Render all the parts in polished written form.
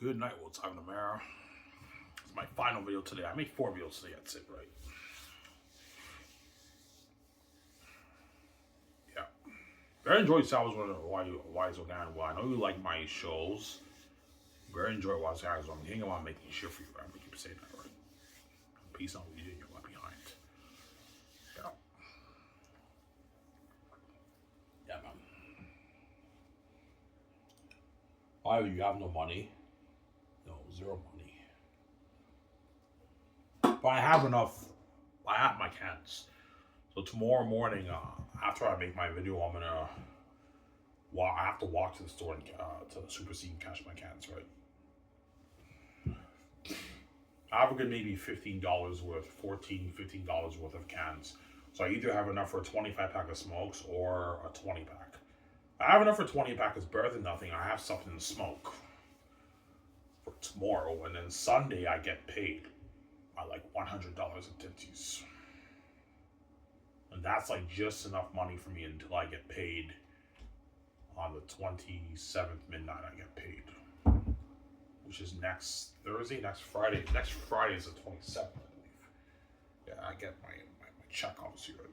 Good night, what's on the mirror. It's my final video today. I made 4 videos today, that's it, right? Yeah. Very enjoyed Salvage Wise Organic. Well, I know you like my shows. Very enjoyed Wise Organic. I'm thinking about making shit for you, right? I keep saying that, right? Peace out, you you're left behind. Yeah. Yeah, man. Either you have no money. No, zero money. But I have enough. I have my cans. So tomorrow morning, after I make my video, I'm gonna. Well, I have to walk to the store and to the Super C and cash my cans, right? I have a good maybe $15 worth, $15 worth of cans. So I either have enough for a 25 pack of smokes or a 20 pack. I have enough for 20 pack. It's better than nothing. I have something to smoke for tomorrow, and then Sunday I get paid by like $100 in tipsies. And that's like just enough money for me until I get paid on the 27th midnight. I get paid, which is next Thursday, next Friday. Next Friday is the 27th, I believe. Yeah, I get my check obviously, right?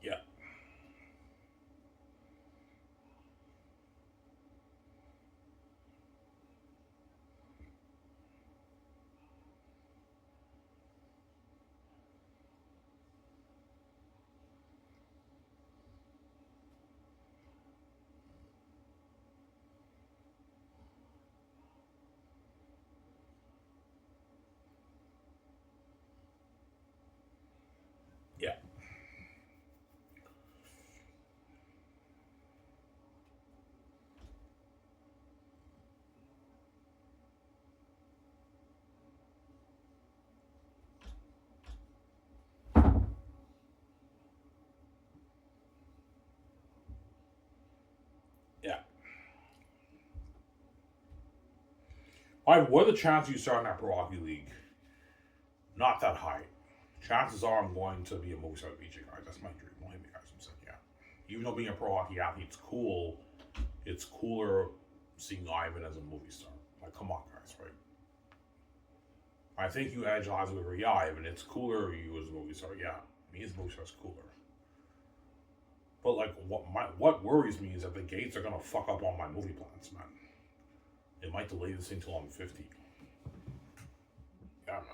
Yeah. Yeah. Yeah. Alright, what are the chances you start in that Pro Hockey League? Not that high. Chances are I'm going to be a movie star at BJ, guys. That's my dream. Don't hit me, guys. I'm saying, yeah. Even though being a pro hockey athlete is cool, it's cooler seeing Ivan as a movie star. Like, come on, guys, right? I think you edge odds over, yeah, Ivan. It's cooler you as a movie star. Yeah, me as a movie star is cooler. But like, what worries me is that the gates are gonna fuck up all my movie plans, man. It might delay this thing till I'm 50. Yeah, man.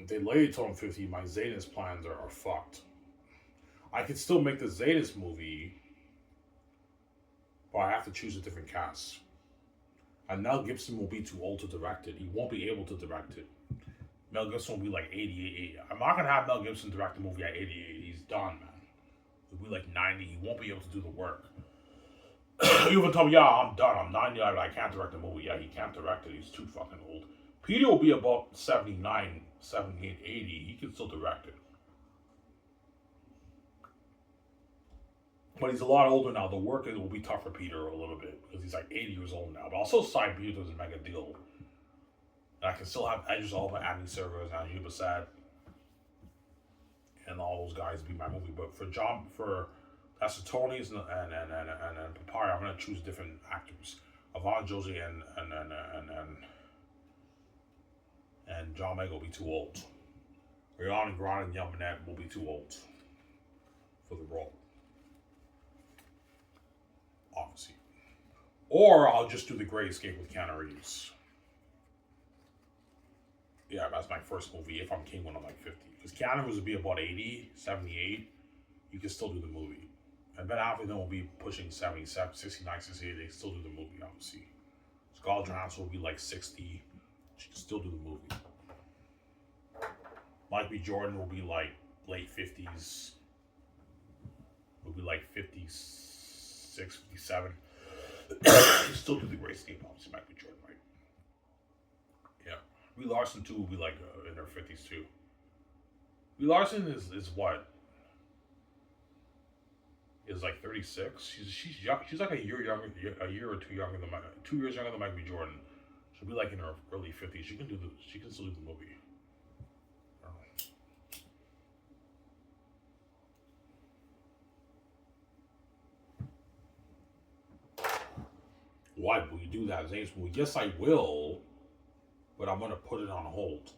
If they delay it till I'm 50, my Zadis plans are fucked. I could still make the Zadis movie, but I have to choose a different cast. And Mel Gibson will be too old to direct it. He won't be able to direct it. Mel Gibson will be like 88. I'm not gonna have Mel Gibson direct the movie at 88. He's done, man. He'll be like 90. He won't be able to do the work. You even tell me, yeah, I'm done. I'm 90. I can't direct the movie. Yeah, he can't direct it. He's too fucking old. Peter will be about 79, 78, 80. He can still direct it. But he's a lot older now. The work will be tough for Peter a little bit because he's like 80 years old now. But also sign Peter as a mega deal. And I can still have Edges all by Andy Servers and Juba Sad and all those guys be my movie. But for Tony's and Papaya, I'm gonna choose different actors. Avant Josie and John Meg will be too old. Rihanna Grant and Young Manette will be too old for the role. Obviously. Or I'll just do The Great Escape with Keanu Reeves. Yeah, that's my first movie if I'm king when I'm like 50. Because Keanu Reeves will be about 80, 78. You can still do the movie. And Ben Affleck will be pushing 77, 69, 68. They can still do the movie, obviously. Scarlett Johansson will be like 60. She can still do the movie. Mike B. Jordan will be like late 50s. Will be like 56, 57. Still do The Great Escape, obviously, Mike B. Jordan, right? Yeah. Brie Larson, too, will be like in her 50s, too. Brie Larson is what? Is like 36. She's young. She's like a year or two younger than 2 years younger than Mike B. Jordan. She'll be like in her early 50s. She can do the. She can still do the movie. I don't know. Why will you do that, Zane's movie? Yes, I will, but I'm gonna put it on hold.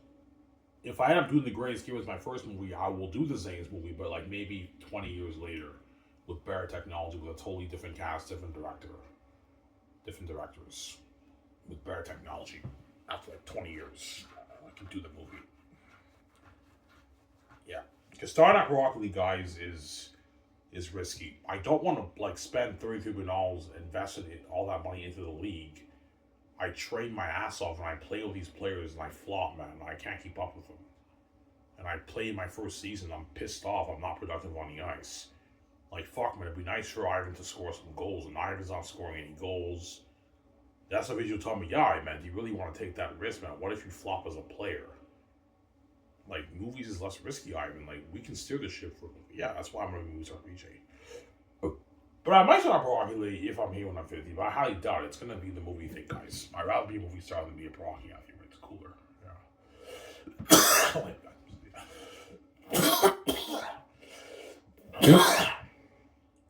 If I end up doing The Greatest Game as my first movie, I will do the Zane's movie, but like maybe 20 years later, with better technology, with a totally different cast, different directors, with better technology. After like 20 years, I can do the movie. Yeah, because starting out Rocket League, guys, is risky. I don't want to like spend $33 billion, invested all that money into the league. I train my ass off and I play with these players and I flop, man. I can't keep up with them. And I play my first season, I'm pissed off, I'm not productive on the ice. Like, fuck, man, it'd be nice for Ivan to score some goals, and Ivan's not scoring any goals. That's the reason you tell me, yeah, man, do you really want to take that risk, man? What if you flop as a player? Like, movies is less risky, Ivan. Like, we can steer the ship for a movie. Yeah, that's why I'm going to movies RPG. But I might start Pro Hockey League if I'm here when I'm 50, but I highly doubt it's going to be the movie thing, guys. I'd rather be a movie star than be a pro hockey athlete. It's cooler. Yeah.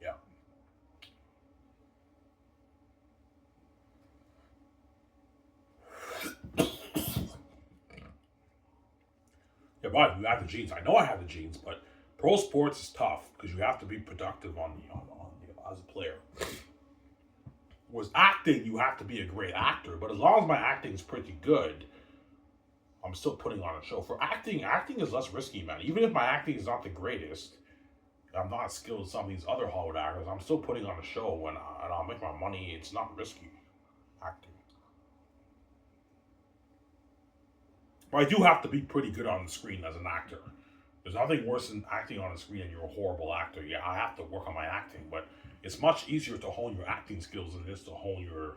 Yeah. Yeah, but you have the genes. I know I have the genes, but pro sports is tough because you have to be productive as a player. Whereas acting, you have to be a great actor. But as long as my acting is pretty good, I'm still putting on a show. For acting is less risky, man. Even if my acting is not the greatest, I'm not skilled as some of these other Hollywood actors, I'm still putting on a show and I'll make my money. It's not risky, acting. But I do have to be pretty good on the screen as an actor. There's nothing worse than acting on the screen and you're a horrible actor. Yeah, I have to work on my acting, but it's much easier to hone your acting skills than it is to hone your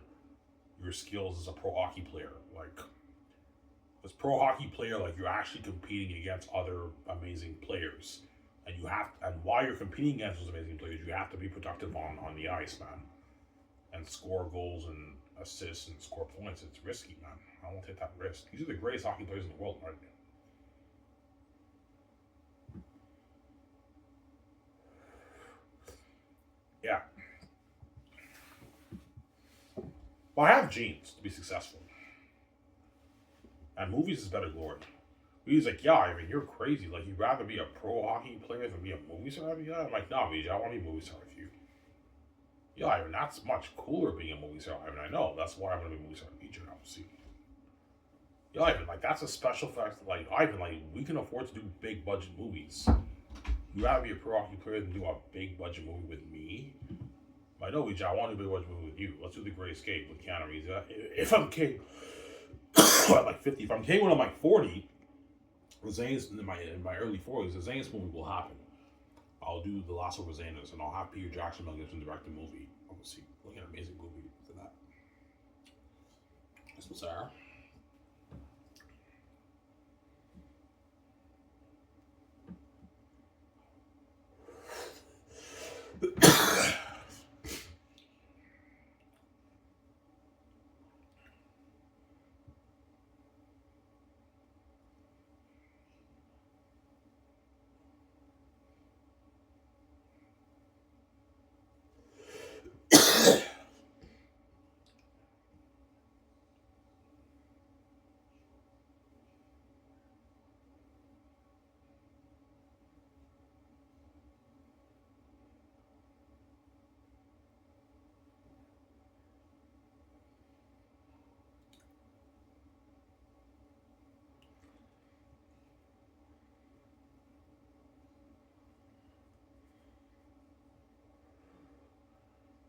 skills as a pro hockey player. Like, as pro hockey player, like you're actually competing against other amazing players. And while you're competing against those amazing players, you have to be productive on the ice, man. And score goals and assists and score points. It's risky, man. I won't take that risk. These are the greatest hockey players in the world, right? Yeah. Well, I have genes to be successful. And movies is better glory. He's like, yeah, I mean, you're crazy. Like, you'd rather be a pro hockey player than be a movie star? Yeah, I'm like, nah, BJ, I want to be a movie star with you. Yeah, I mean, that's much cooler being a movie star. I mean, I know. That's why I'm going to be a movie star with BJ, obviously. Yeah, Ivan, like, that's a special fact. Like, Ivan, like, we can afford to do big budget movies. You'd rather be a pro hockey player than do a big budget movie with me? I know, BJ, I want to do a big budget movie with you. Let's do The Great Escape with Keanu Reeves. If I'm king, I'm like 50. If I'm king when I'm like 40, Zane's in my early 40s, the Zane's movie will happen. I'll do The Last of Rosanas, and I'll have Peter Jackson Gibson direct the movie. Obviously, like an amazing movie for that. That's bizarre.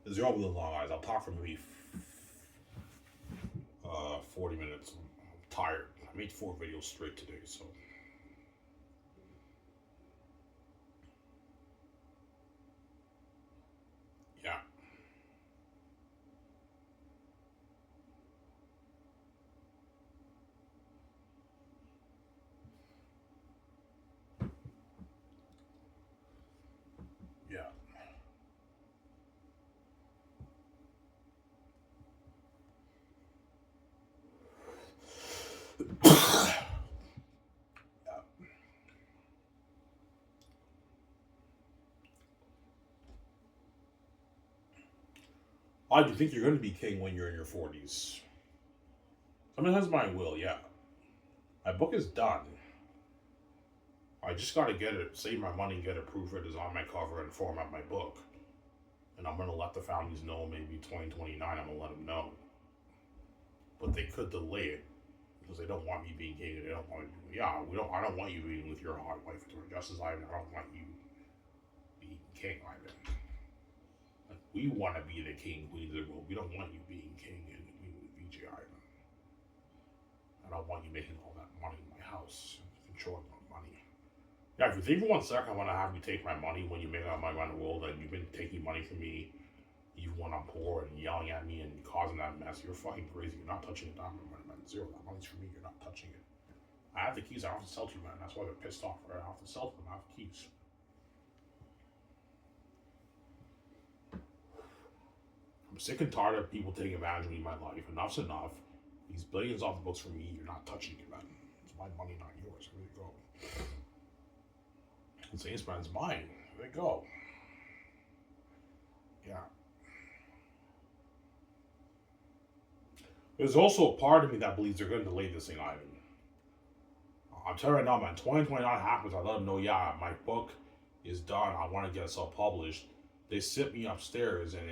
This is all really long, guys. I'll talk for maybe 40 minutes. I'm tired. I made 4 videos straight today, so. Yeah. Yeah. I do think you're going to be king when you're in your 40s. Someone has my will, yeah. My book is done. I just got to get it, save my money, get it, proof it is on my cover, and format my book. And I'm going to let the families know maybe 2029, I'm going to let them know. But they could delay it because they don't want me being king. They don't want me, I don't want you being with your hot wife, Justice Ivan. I don't want you being king, Ivan. Like, we want to be the king, queens of the world. We don't want you being king and queen with VJ Ivan. I don't want you making all that money in my house, controlling my money. Yeah, if you think for 1 second I want to have you take my money when you make out my around the world, and you've been taking money from me, even when I'm poor, and yelling at me and causing that mess, you're fucking crazy. You're not touching a dime of money, man. Zero. That money's for me. You're not touching it. I have the keys. I don't have to sell to you, man. That's why they're pissed off. Right? I have to sell to them. I have the keys. I'm sick and tired of people taking advantage of me in my life. Enough's enough. These billions off the books for me. You're not touching it, man. It's my money, not yours. There you go. And Saints, man, it's mine. There you go. Yeah. There's also a part of me that believes they're going to delay this thing, Ivan. I'm telling you right now, man, 2029 happens, I let them know, yeah, my book is done. I want to get it self-published. They sit me upstairs, and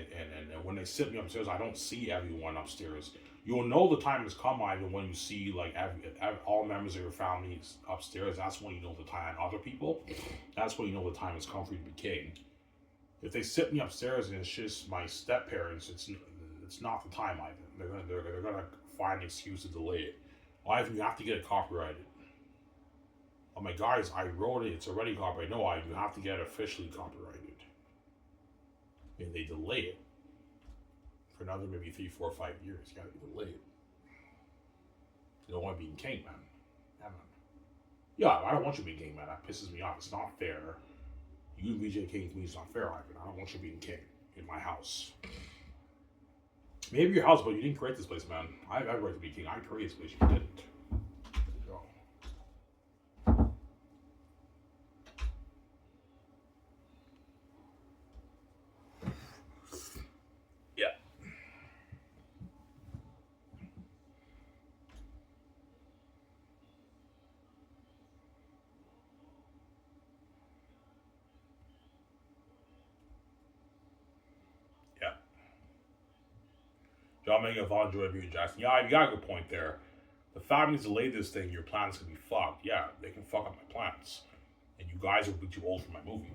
when they sit me upstairs, I don't see everyone upstairs. You'll know the time has come, Ivan, when you see like all members of your family upstairs. That's when you know the time. Other people, that's when you know the time has come for you to be king. If they sit me upstairs and it's just my step parents, it's not the time, Ivan. They're gonna find an excuse to delay it. Ivan, you have to get it copyrighted. Oh my guys, I wrote it. It's already copyrighted. No, Ivan, you have to get it officially copyrighted. And they delay it for another maybe 3, 4, 5 years. You gotta delay it. You don't want to be king, man. Yeah, man. Yeah, I don't want you being king, man. That pisses me off. It's not fair. You VJ King to me is not fair, Ivan. I don't want you being king in my house. Maybe your house, but you didn't create this place, man. I have every right to be king. I created this place. You didn't. There you go. Yeah. Yeah. John Mega thought enjoy Beauty Jackson. Yeah, you got a good point there. The families delay this thing, your plans can be fucked. Yeah, they can fuck up my plans. And you guys will be too old for my movie.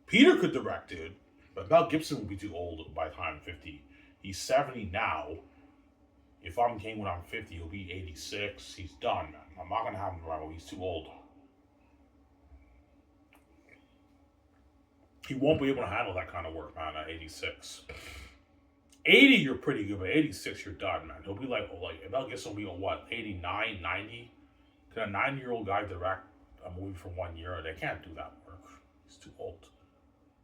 Peter could direct it, but Mel Gibson will be too old by the time I'm 50. He's 70 now. If I'm king when I'm 50, he'll be 86. He's done, man. I'm not gonna have him rival. He's too old. He won't be able to handle that kind of work, man, at 86. 80, you're pretty good, but 86, you're done, man. He'll be like Mel Gibson will be on what, 89, 90? Can a 90-year-old guy direct a movie for 1 year? They can't do that work. He's too old.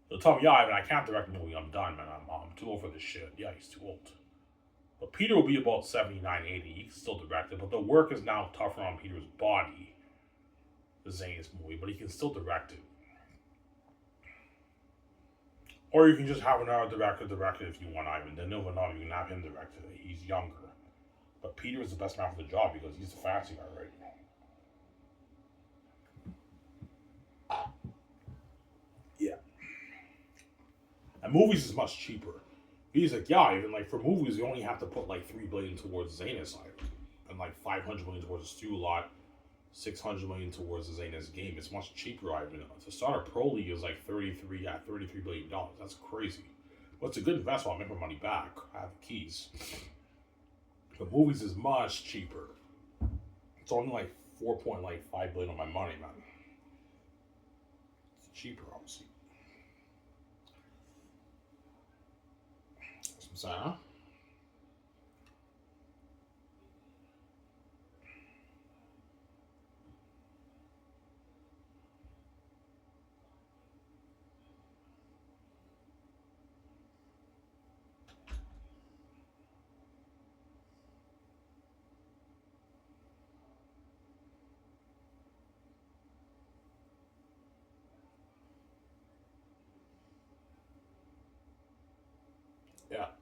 They'll tell me, yeah, I can't direct a movie. I'm done, man. I'm too old for this shit. Yeah, he's too old. But Peter will be about 79, 80. He can still direct it, but the work is now tougher on Peter's body. The Zane's movie, but he can still direct it. Or you can just have another director direct it if you want, Ivan. Then no, you can have him direct it. He's younger. But Peter is the best man for the job because he's the fancy guy, right? Yeah. And movies is much cheaper. He's like, yeah, even like for movies, you only have to put like $3 billion towards Zanus, and like $500 million towards the studio lot, $600 million towards the Zanus game. It's much cheaper, Ivan. To start a pro league is like $33 billion. That's crazy. But it's a good investment. I'll make my money back. I have the keys. But movies is much cheaper. It's only like $4.5 billion on my money, man. It's cheaper, obviously. That's what I'm saying, huh? Yeah.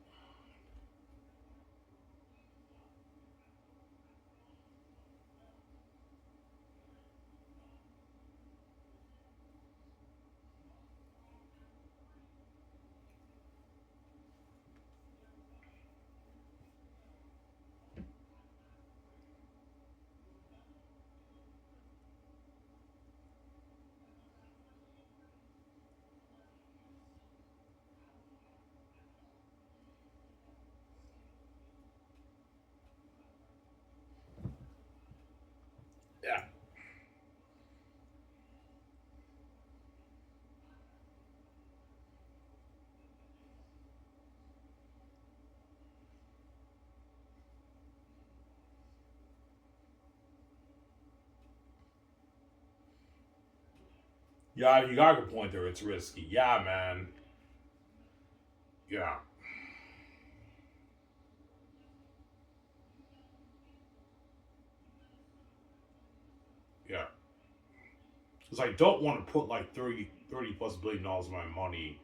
Yeah, you got a good point there. It's risky. Yeah, man. Yeah, yeah. Because I don't want to put like 30 plus billion dollars of my money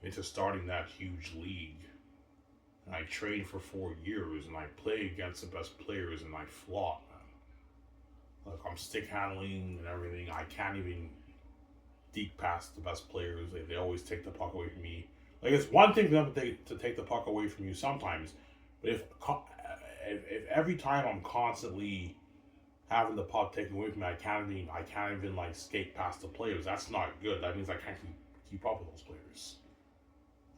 into starting that huge league. And I train for 4 years and I play against the best players and I flop, man. Like I'm stick handling and everything. I can't even deke past the best players. They always take the puck away from me. Like it's one thing for them to take the puck away from you sometimes, but if every time I'm constantly having the puck taken away from me, I can't even like skate past the players. That's not good. That means I can't keep up with those players,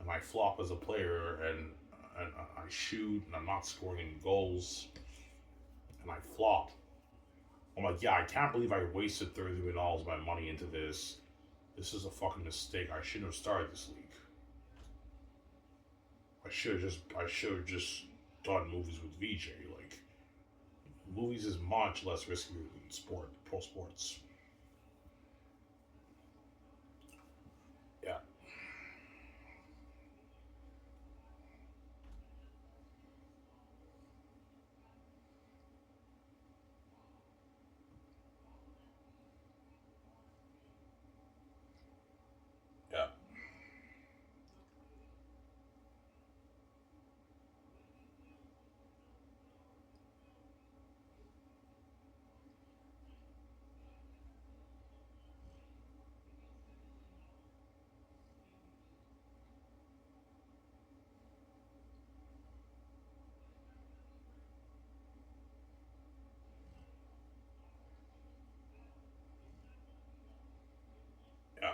and I flop as a player, and I shoot, and I'm not scoring any goals, and I flop. I'm like, yeah, I can't believe I wasted $30 million of my money into this. This is a fucking mistake. I shouldn't have started this league. I should have just done movies with VJ. Like movies is much less risky than pro sports. Yeah, yeah, yeah.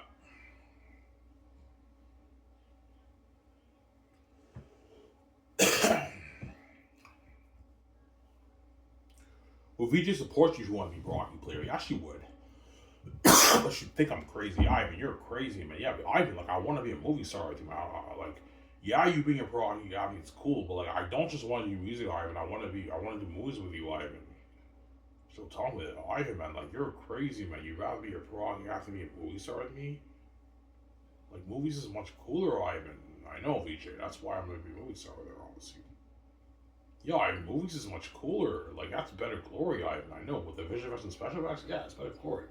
Well, VJ supports you if you want to be a pro hockey player. He actually would. Unless you think I'm crazy, Ivan. You're crazy, man. Yeah, but Ivan, like, I want to be a movie star with you, man. Like, yeah, you being a pro hockey guy, it's cool, but like, I don't just want to do music, Ivan. I want to do movies with you, Ivan. So tell me that, Ivan, man. Like, you're crazy, man. You'd rather be a pro hockey, you have to be a movie star with me. Like, movies is much cooler, Ivan. I know, VJ. That's why I'm gonna be a movie star with her, obviously. Yeah, Ivan, movies is much cooler. Like, that's better glory, Ivan. I know. With the visual effects and special effects, yeah, it's better glory.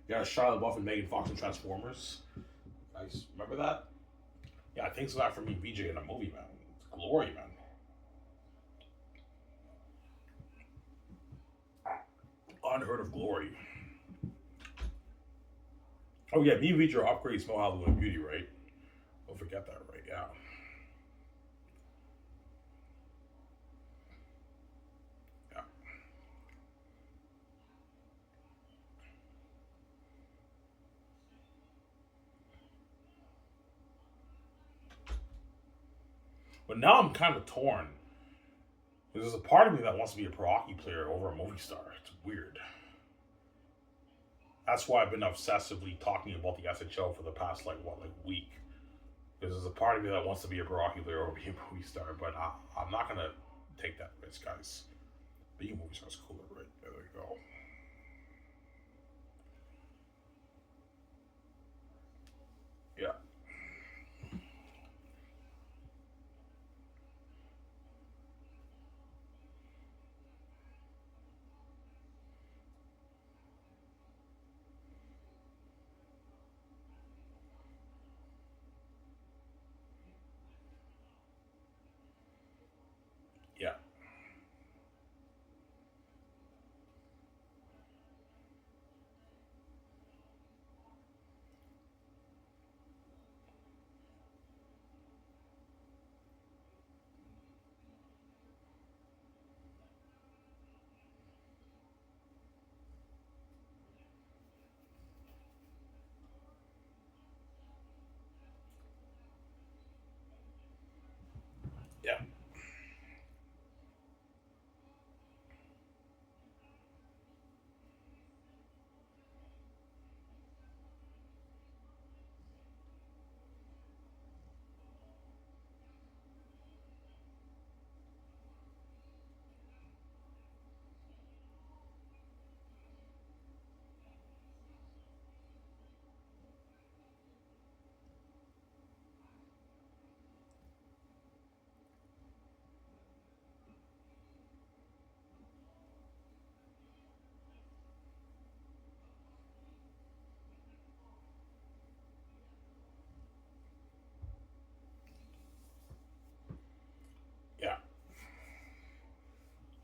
Yeah, Shia LaBeouf and Megan Fox in Transformers. Guys, remember that? Yeah, thanks for that for me, BJ, in a movie, man. It's glory, man. Unheard of glory. Oh yeah, me and BJ are upgrades Small Halloween Beauty, right? Don't forget that, right? Yeah, yeah. But now I'm kind of torn. There's a part of me that wants to be a pro hockey player over a movie star. It's weird. That's why I've been obsessively talking about the SHL for the past like week. Because there's a part of me that wants to be a pro hockey player over being a movie star, but I'm not gonna take that risk, guys. Being a movie star is cooler, right? There you go. Yeah, yeah,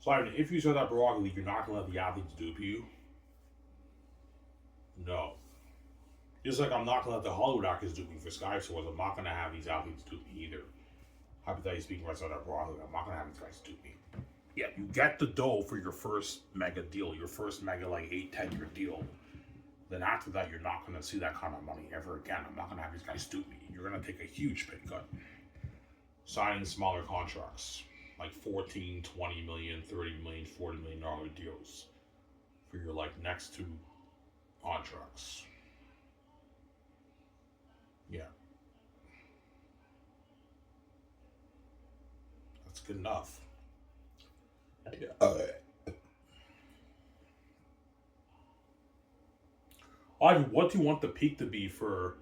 So I mean, if you start that broad league, you're not gonna let the athletes dupe you. No. Just like I'm not gonna let the Hollywood actors dupe me for Skiv SOURCE, I'm not gonna have these athletes dupe me either. Hypothetically speaking, if I start that broad league, I'm not gonna have these guys dupe me. Yeah, you get the dough for your first mega deal, your first mega like 8, 10 year deal. Then after that, you're not gonna see that kind of money ever again. I'm not gonna have these guys dupe me. You're gonna take a huge pay cut. Signing smaller contracts, like 14, 20 million, 30 million, $40 million deals for your like next two contracts. Yeah, that's good enough. Yeah. What do you want the peak to be for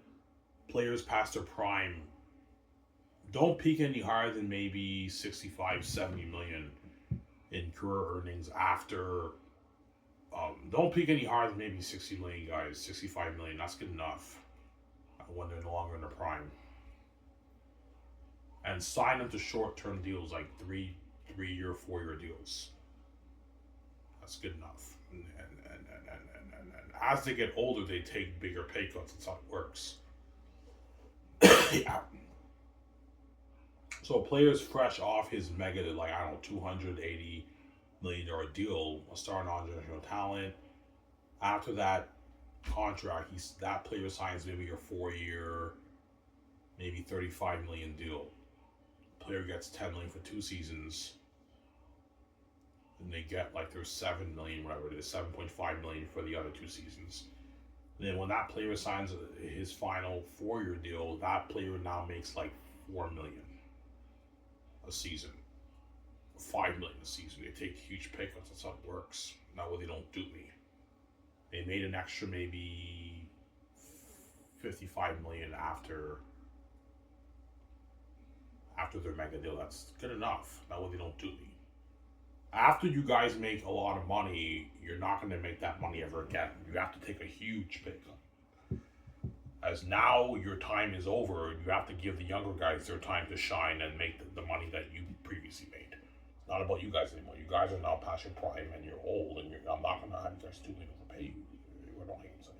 players past their prime? Don't peak any higher than maybe 65, 70 million in career earnings after. Don't peak any higher than maybe 60 million, guys. 65 million, that's good enough when they're no longer in their prime. And sign them to short-term deals like 3-year, 4-year deals. That's good enough. And as they get older, they take bigger pay cuts. That's how it works. Yeah. So players fresh off his mega, like I don't know, $280 million deal, a star non-generational talent. After that contract, that player signs maybe a 4-year, maybe 35 million deal. Player gets 10 million for 2 seasons. And they get like their 7 million, whatever it is, 7.5 million for the other 2 seasons. And then when that player signs his final 4-year deal, that player now makes like 4 million a season, 5 million a season. They take huge pay cuts. That's how it works. Not where they don't dupe me. They made an extra maybe 55 million after their mega deal. That's good enough. Not where they don't dupe me. After you guys make a lot of money, you're not going to make that money ever again. You have to take a huge pay cut. As now your time is over, you have to give the younger guys their time to shine and make the money that you previously made. It's not about you guys anymore. You guys are now past your prime and you're old, and I'm not going to have you guys too late to pay you. We're no games in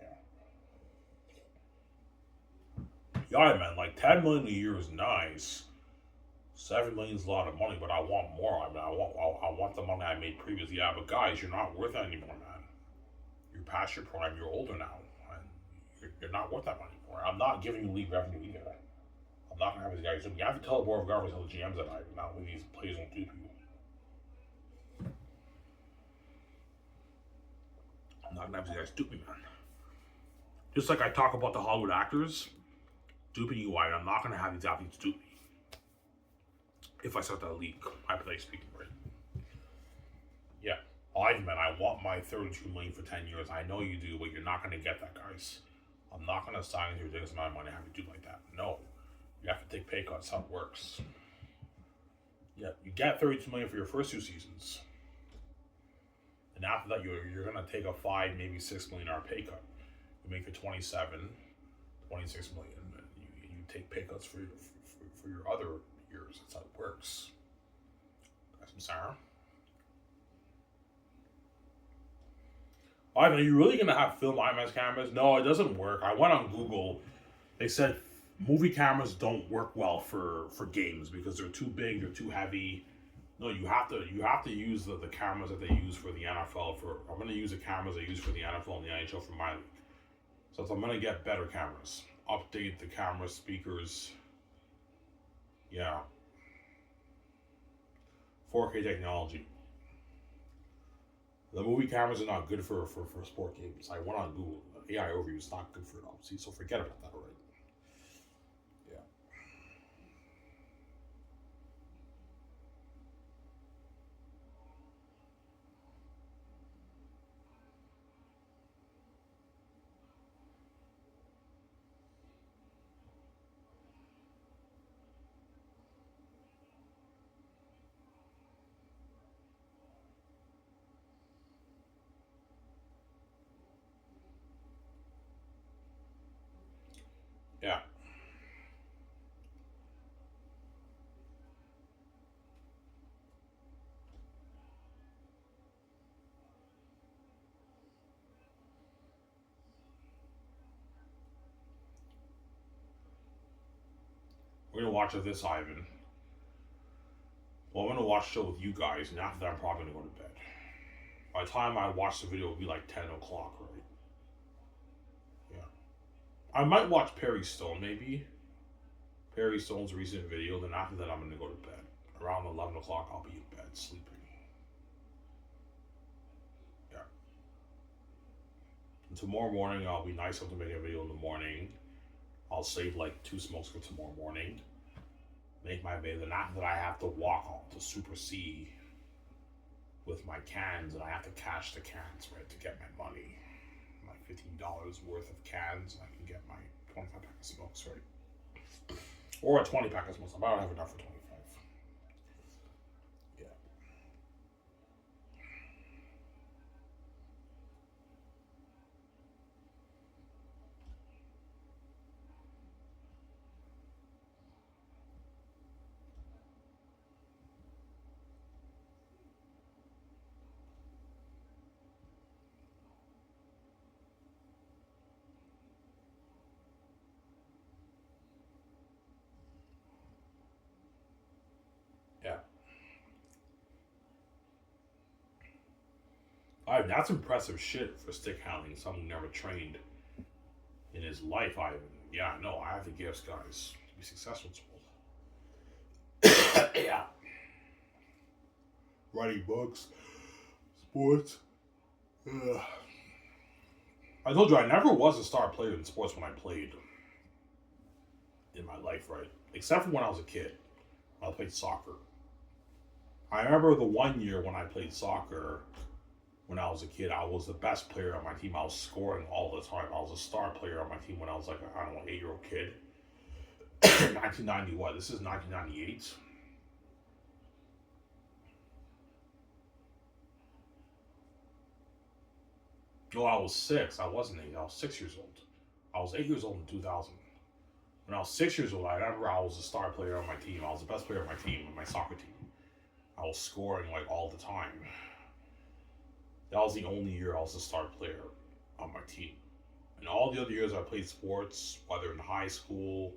here. Yeah, man, like 10 million a year is nice. 7 million is a lot of money, but I want more. I mean, I want the money I made previously. Yeah, but guys, you're not worth that anymore, man. You're past your prime. You're older now, and you're not worth that money anymore. I'm not giving you league revenue either. I'm not gonna have these guys. You have to tell the board of governors, tell the GMs that not when these players don't dupe you. I'm not gonna have these guys dupe me, man. Just like I talk about the Hollywood actors duping you, I'm not gonna have these athletes dupe me. If I start that league, hypothetically speaking, right? Yeah, man, I want my 32 million for 10 years. I know you do, but you're not gonna get that, guys. I'm not gonna sign a ridiculous amount of money and have to do like that. No, you have to take pay cuts. That's how it works. Yeah, you get 32 million for your first 2 seasons, and after that, you're gonna take a 5, maybe $6 million pay cut. You make it 27, 26 million. And you take pay cuts for your other years. That's how it works. Got some Sarah. Are you really gonna have film IMAX cameras? No, it doesn't work. I went on Google. They said movie cameras don't work well for games because they're too big, they're too heavy. No, you have to use the cameras that they use for the NFL. I'm gonna use the cameras they use for the NFL and the NHL for my league. So I'm gonna get better cameras. Update the camera, speakers. Yeah. 4K technology. The movie cameras are not good for sport games. I went on Google. AI overview is not good for it, obviously, so forget about that already. Yeah. We're gonna watch this, Ivan. Well, I'm gonna watch the show with you guys, and after that, I'm probably gonna go to bed. By the time I watch the video, it'll be like 10 o'clock, right? Yeah. I might watch Perry Stone, maybe. Perry Stone's recent video, then after that, I'm gonna go to bed. Around 11 o'clock, I'll be in bed, sleeping. Yeah. And tomorrow morning, I'll be nice enough to make a video in the morning. I'll save like 2 smokes for tomorrow morning. Make my video. Then after that, I have to walk on to Super C with my cans, and I have to cash the cans, right, to get my money. Like $15 worth of cans, and I can get my 25 pack of smokes, right? Or a 20 pack of smokes. I don't have enough for 25. Yeah. Yeah. That's impressive shit for stick handling. Someone who never trained in his life, Ivan. Yeah, no, I have the gifts, guys, to be successful in sport. Yeah. Writing books, sports. Ugh. I told you I never was a star player in sports when I played in my life, right? Except for when I was a kid. I played soccer. I remember the one year when I played soccer when I was a kid, I was the best player on my team. I was scoring all the time. I was a star player on my team when I was like, I don't know, 8-year-old kid. 1990 what? This is 1998. No, I was 6. I wasn't 8. I was 6 years old. I was 8 years old in 2000. When I was 6 years old, I remember I was a star player on my team. I was the best player on my team, on my soccer team. I was scoring like all the time. That was the only year I was a star player on my team. And all the other years I played sports, whether in high school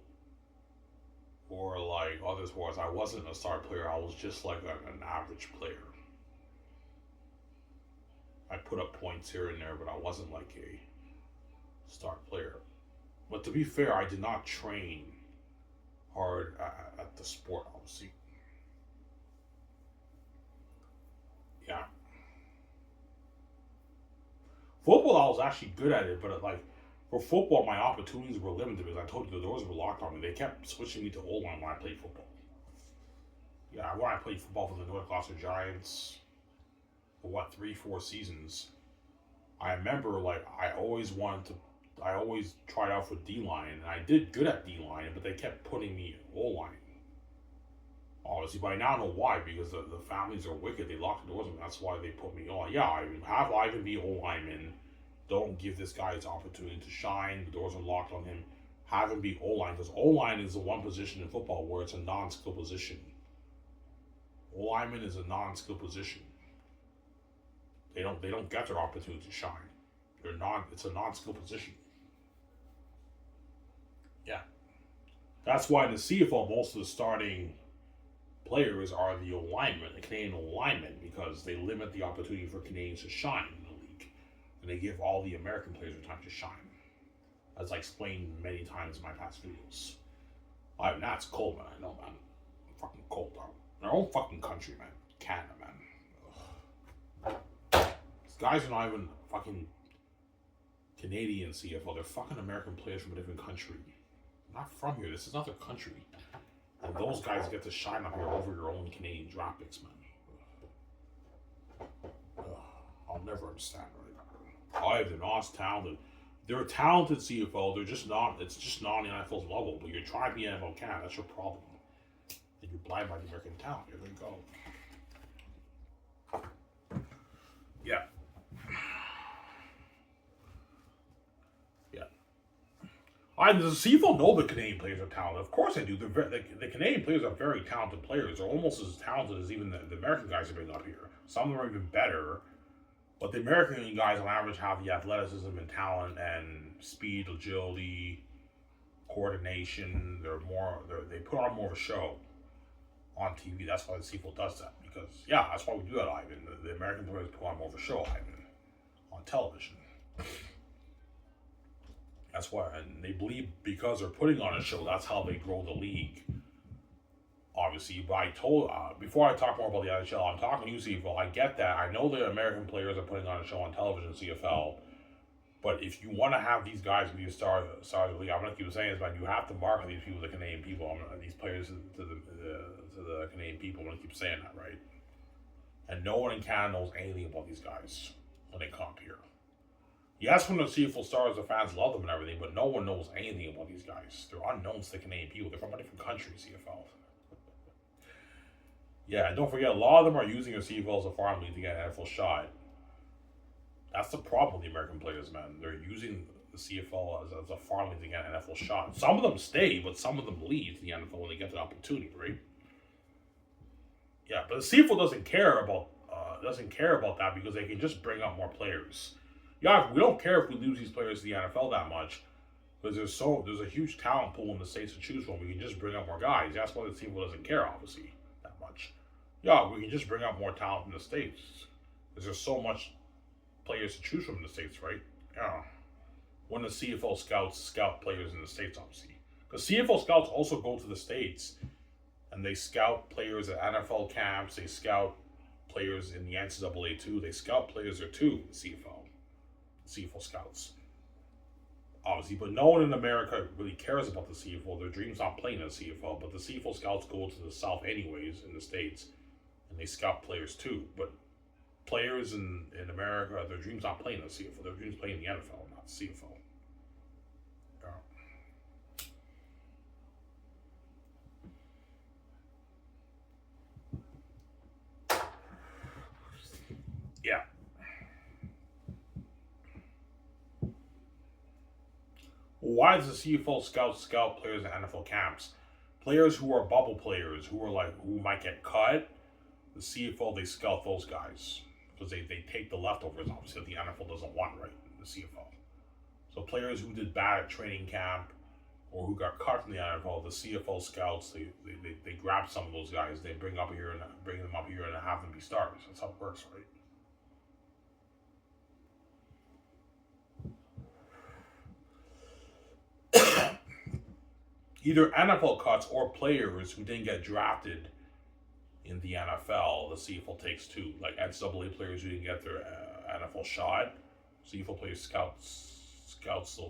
or like other sports, I wasn't a star player. I was just like an average player. I put up points here and there, but I wasn't like a star player. But to be fair, I did not train hard at the sport, obviously. Yeah. Football, I was actually good at it, but like for football, my opportunities were limited because I told you the doors were locked on me. They kept switching me to O-line when I played football. Yeah, when I played football for the North Gloucester Giants for 3-4 seasons, I remember like I always tried out for D-line, and I did good at D-line, but they kept putting me O-line. Obviously, but I now know why, because the families are wicked. They lock the doors on me. That's why they put me on. Yeah, I mean, have Ivan be O-lineman. Don't give this guy his opportunity to shine. The doors are locked on him. Have him be O-line, because O-line is the one position in football where it's a non-skill position. O-lineman is a non-skill position. They don't get their opportunity to shine. It's a non-skill position. Yeah. That's why in the CFL, most of the starting players are the alignment, the Canadian alignment, because they limit the opportunity for Canadians to shine in the league. And they give all the American players a time to shine. As I explained many times in my past videos. That's cold, man. I know, man. Fucking cold, bro. Their own fucking country, man. Canada, man. Ugh. These guys are not even fucking Canadian CFL. They're fucking American players from a different country. Not from here. This is not their country. And those guys get to shine up here over your own Canadian draft picks, man. I'll never understand, right? They're not talented. They're a talented CFL. They're just not. It's just not on the NFL's level. But you're trying to be NFL Canada. That's your problem. And you're blind by the American talent. Here they go. Yeah. The CFL know the Canadian players are talented. Of course they do. The Canadian players are very talented players. They're almost as talented as even the American guys are bring up here. Some of them are even better. But the American guys on average have the athleticism and talent and speed, agility, coordination. They put on more of a show on TV. That's why the CFL does that. Because yeah, that's why we do that, Ivan. The American players put on more of a show, Ivan, on television. That's why, and they believe because they're putting on a show, that's how they grow the league. Obviously, but before I talk more about the SHL, I'm talking UCFL. I get that. I know the American players are putting on a show on television, CFL. But if you want to have these guys be stars of the league, I'm going to keep saying this, man. You have to market these people, the Canadian people, these players to the Canadian people. I'm going to keep saying that, right? And no one in Canada knows anything about these guys when they come up here. Yes, when the CFL stars, the fans love them and everything, but no one knows anything about these guys. They're unknowns to the Canadian people. They're from a different country, CFL. Yeah, and don't forget, a lot of them are using their CFL as a farm league to get an NFL shot. That's the problem with the American players, man. They're using the CFL as a farm league to get an NFL shot. Some of them stay, but some of them leave the NFL when they get the opportunity, right? Yeah, but the CFL doesn't care about that because they can just bring up more players. Yeah, we don't care if we lose these players to the NFL that much because there's a huge talent pool in the States to choose from. We can just bring up more guys. That's why the CFL doesn't care, obviously, that much. Yeah, we can just bring up more talent in the States because there's so much players to choose from in the States, right? Yeah. When the CFL scouts scout players in the States, obviously. Because CFL scouts also go to the States and they scout players at NFL camps, they scout players in the NCAA too, they scout players there too, the CFL scouts. Obviously, but no one in America really cares about the CFL. Their dream's not playing at the CFL, but the CFL scouts go to the South anyways in the States and they scout players too. But players in America, their dream's not playing the CFL. Their dream's playing the NFL, not the CFL. Yeah. Why does the CFL scout players in NFL camps? Players who are bubble players, who might get cut, the CFL, they scout those guys. Because they take the leftovers, obviously, that the NFL doesn't want, right? The CFL. So players who did bad at training camp or who got cut from the NFL, the CFL scouts, they grab some of those guys, they bring them up here and have them be stars. That's how it works, right? Either NFL cuts or players who didn't get drafted in the NFL, the CFL takes too. Like NCAA players who didn't get their NFL shot, CFL players scouts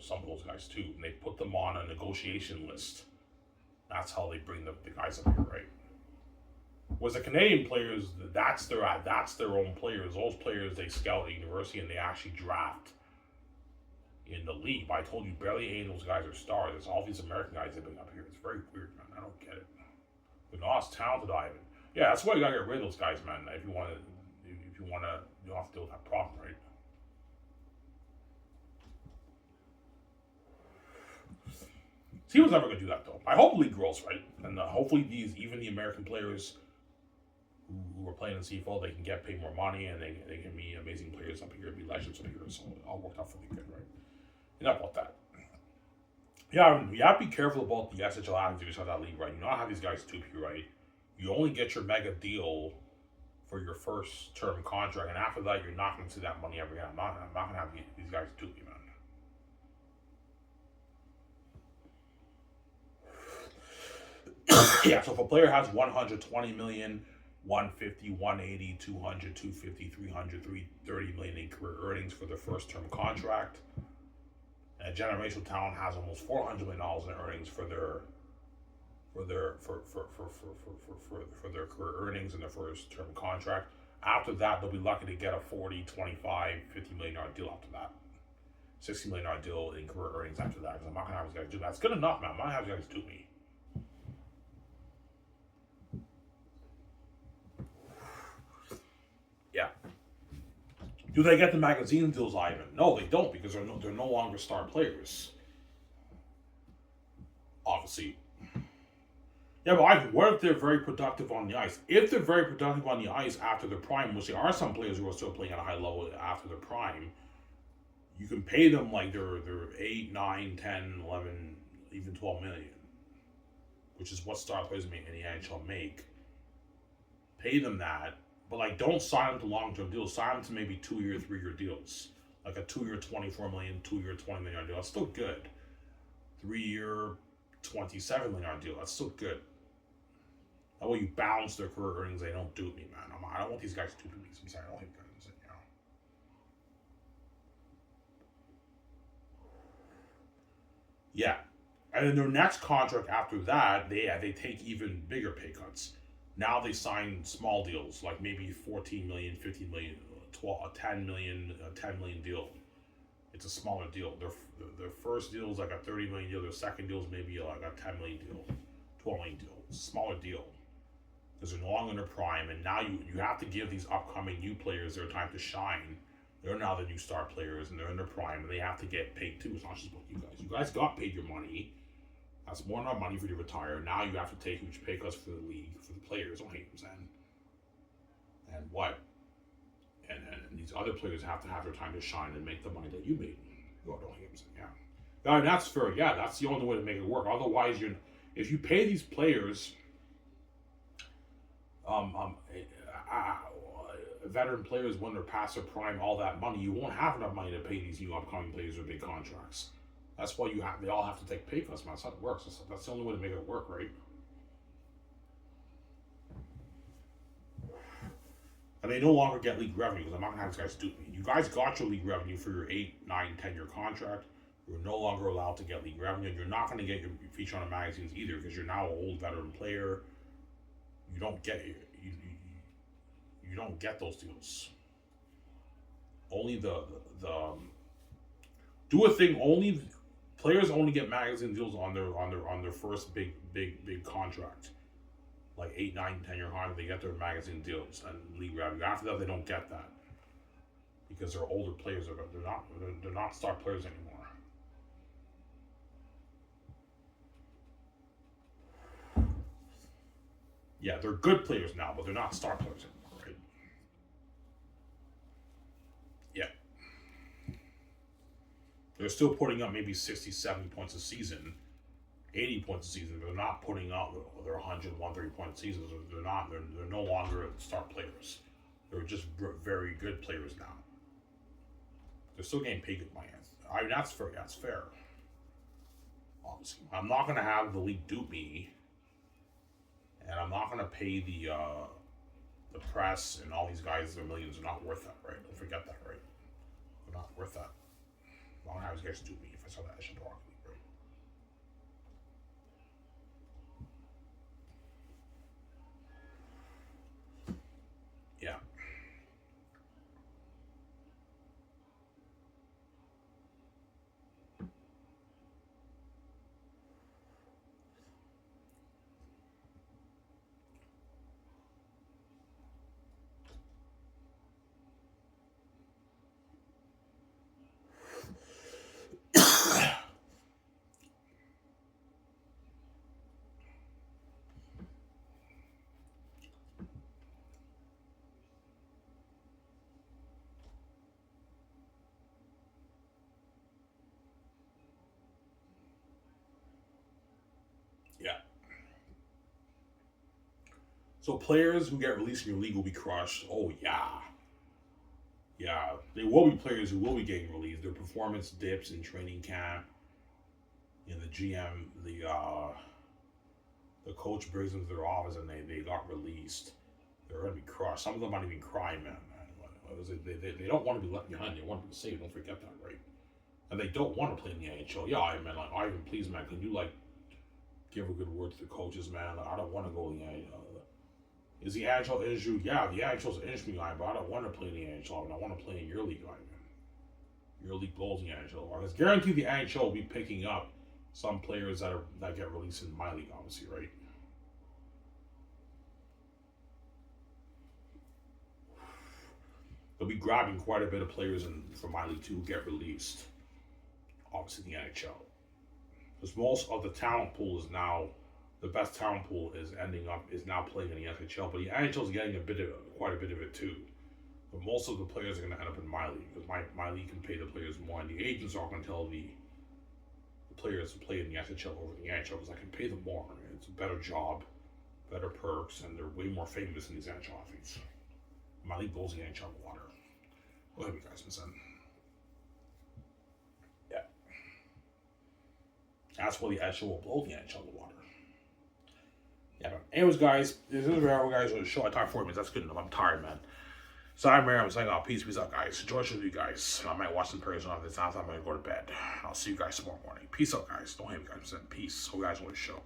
some of those guys too, and they put them on a negotiation list. That's how they bring the guys up here, right? Whereas the Canadian players, that's their own players. Those players they scout at university and they actually draft in the league. But I told you, barely any of those guys are stars. It's all these American guys they bring up here. It's very weird, man. I don't get it. But no, it's talented, Ivan. Yeah, that's why you gotta get rid of those guys, man. If you wanna, you don't have to deal with that problem, right? He was never gonna do that though. I hope the league grows, right? And hopefully even the American players who are playing in CFL, they can get paid more money and they can be amazing players up here, be legends up here. So it all worked out for the good, right? Enough about that. Yeah, you have to be careful about the SHL attitudes of that league, right? You know how these guys do here, right? You only get your mega deal for your first term contract, and after that, you're not going to see that money ever again. I'm not going to have these guys do me, man. Yeah, so if a player has 120 million, 150, 180, 200, 250, 300, 330 million in career earnings for their first term contract, and a generational talent has almost $400 million in earnings for their career earnings in their first term contract. After that, they'll be lucky to get a 40, 25, $50 million deal after that. $60 million deal in career earnings after that. Because I'm not going to have these guys do that. That's good enough, man. I'm not going to have these guys do me. Yeah. Do they get the magazine deals, Ivan? No, they don't, because they're no longer star players. Obviously. Yeah, but Ivan, what if they're very productive on the ice? If they're very productive on the ice after their prime, which there are some players who are still playing at a high level after their prime, you can pay them like they're 8, 9, 10, 11, even 12 million, which is what star players in the NHL make. Pay them that, but like don't sign them to long-term deals. Sign them to maybe 2-year, 3-year deals, like a 2-year 24 million, 2-year 20 million deal. That's still good. 3-year 27 million deal. That's still good. That way you balance their career earnings. They don't dupe me, man. I don't want these guys duping me. I'm sorry, I don't think guys, Yeah. And then their next contract after that, they take even bigger pay cuts. Now they sign small deals, like maybe 14 million, 15 million, 12, 10 million, 10 million deal. It's a smaller deal. Their first deal is like a 30 million deal. Their second deal is maybe like a 10 million deal, 12 million deal. It's a smaller deal. Because they're no longer in their prime, and now you have to give these upcoming new players their time to shine. They're now the new star players, and they're in their prime, and they have to get paid too. It's not just about you guys. You guys got paid your money. That's more than enough money for you to retire. Now you have to take huge pay cuts for the league, for the players. Don't hate them, Zen. And what? And these other players have to have their time to shine and make the money that you made. Oh, don't hate them, Zen. Yeah. And that's fair. Yeah, that's the only way to make it work. Otherwise, if you pay these players, veteran players when they're past their prime, all that money, you won't have enough money to pay these new upcoming players with big contracts. That's why they all have to take pay cuts, man. That's how it works. That's the only way to make it work, right? And they no longer get league revenue, because I'm not gonna have these guys do me. You guys got your league revenue for your 8, 9, 10-year contract. You're no longer allowed to get league revenue. You're not gonna get your feature on the magazines either, because you're now an old veteran player. You don't get you don't get those deals. Only the do a thing. Only players only get magazine deals on their first big contract, like 8, 9, 10-year contract. They get their magazine deals and league revenue. After that, they don't get that because they're older players. They're not star players anymore. Yeah, they're good players now, but they're not star players anymore, right? Yeah. They're still putting up maybe 60, 70 points a season, 80 points a season. They're not putting out their 100, 130 point seasons. They're no longer star players. They're just very good players now. They're still getting paid good money. I mean, that's fair. That's fair. Obviously, I'm not going to have the league dupe me. And I'm not going to pay the press and all these guys their millions. Are not worth that, right? Don't forget that, right? They're not worth that. I'm not going to have these guys do me if I saw that I should talk to me, right? Yeah. Yeah. So players who get released from your league will be crushed. Oh yeah. Yeah. There will be players who will be getting released. Their performance dips in training camp. The GM, the coach brings them to their office and they got released. They're gonna be crushed. Some of them might even cry, man. They don't want to be left behind. They want to be saved. Don't forget that, right? And they don't want to play in the NHL. Yeah, I mean, like, Ivan, please, man, can you like give a good word to the coaches, man? Like, I don't want to go in the NHL. Is the NHL injured? Yeah, the NHL's injured me, but I don't want to play in the NHL. And I want to play in your league, man. Your league blows in the NHL. It's guaranteed the NHL will be picking up some players that get released in my league, obviously, right? They'll be grabbing quite a bit of players from my league too who get released. Obviously, the NHL, because most of the talent pool is now the best talent pool is now playing in the NHL, but the NHL is getting quite a bit of it too. But most of the players are going to end up in my league because my league can pay the players more, and the agents are going to tell the players to play in the SHL over the NHL because I can pay them more. It's a better job, better perks, and they're way more famous than these NHL athletes. My league blows the NHL water. What have you guys been saying? Yeah. That's why the SHL will blow the NHL water. Yeah, but anyways, guys, this is where our guys on the show. I talked 4 minutes. That's good enough. I'm tired, man. So I'm Mary. I'm saying, peace out, guys. Enjoy with you guys. I might watch some prayers on this. I'm going to go to bed. I'll see you guys tomorrow morning. Peace out, guys. Don't hate me, guys. Peace. Hope you guys enjoy the show.